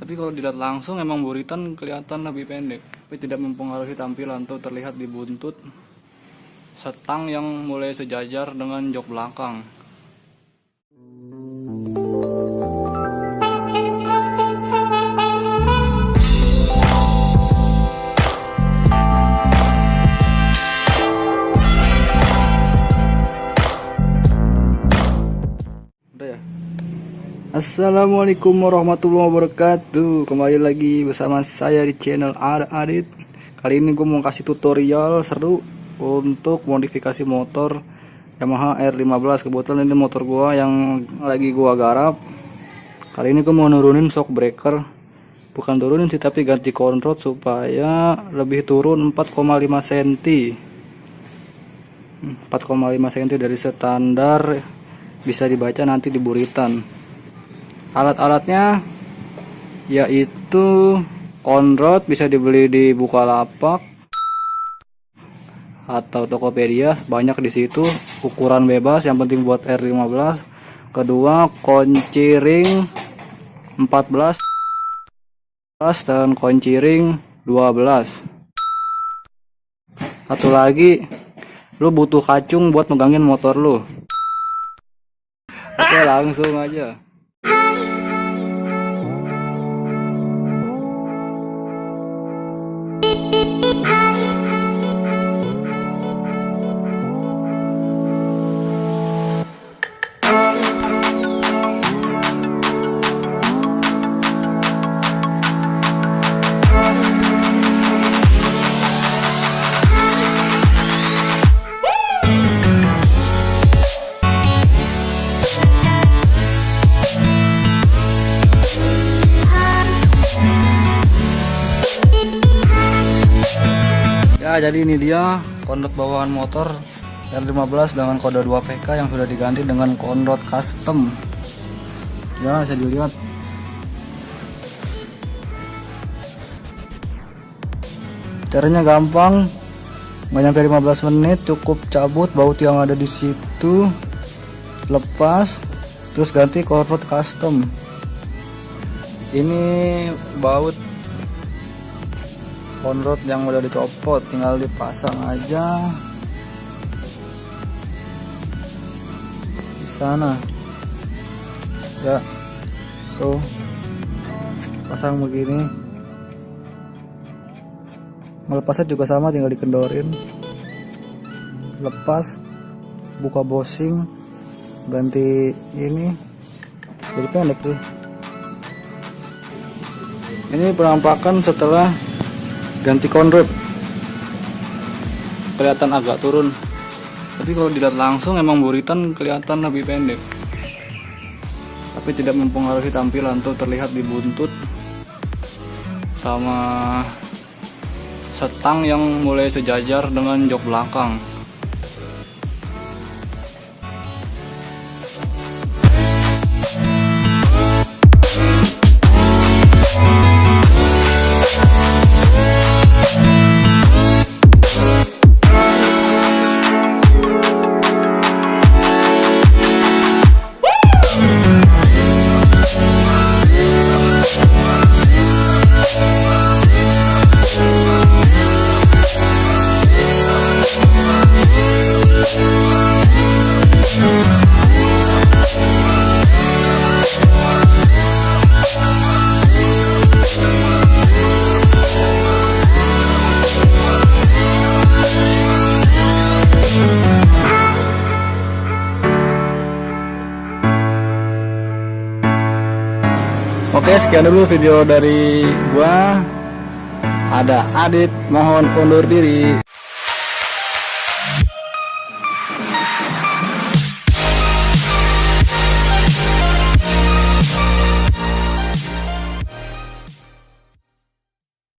Tapi kalau dilihat langsung emang buritan kelihatan lebih pendek, tapi tidak mempengaruhi tampilan. Tuh terlihat di buntut setang yang mulai sejajar dengan jok belakang. Assalamualaikum warahmatullahi wabarakatuh. Kembali lagi bersama saya di channel Adit. Kali ini gue mau kasih tutorial seru untuk modifikasi motor Yamaha R15. Kebetulan ini motor gue yang lagi gue garap. Kali ini gue mau nurunin shock breaker. Bukan turunin sih, tapi ganti control supaya lebih turun 4,5 cm. 4,5 cm dari standar, bisa dibaca nanti di buritan. Alat-alatnya yaitu on-road, bisa dibeli di Bukalapak atau Tokopedia, banyak di situ, ukuran bebas, yang penting buat R15. Kedua, kunci ring 14 dan kunci ring 12. Satu lagi, lu butuh kacung buat megangin motor lu. Oke, langsung aja. Ya, jadi ini dia konrod bawaan motor R15 dengan kode 2PK yang sudah diganti dengan konrod custom. Ya, bisa dilihat. Caranya gampang, nggak nyampe 15 menit, cukup cabut baut yang ada di situ, lepas, terus ganti konrod custom. Ini baut konrod yang udah dicopot, tinggal dipasang aja di sana ya. Tuh, pasang begini. Melepasnya juga sama, tinggal dikendorin, lepas, buka bosing, ganti ini, jadi pendek tuh. Ini penampakan setelah ganti konrod, kelihatan agak turun, tapi kalau dilihat langsung emang buritan kelihatan lebih pendek, tapi tidak mempengaruhi tampilan. Tuh terlihat di buntut sama setang yang mulai sejajar dengan jok belakang. Oke, sekian dulu video dari gua. Ada Adit, mohon undur diri.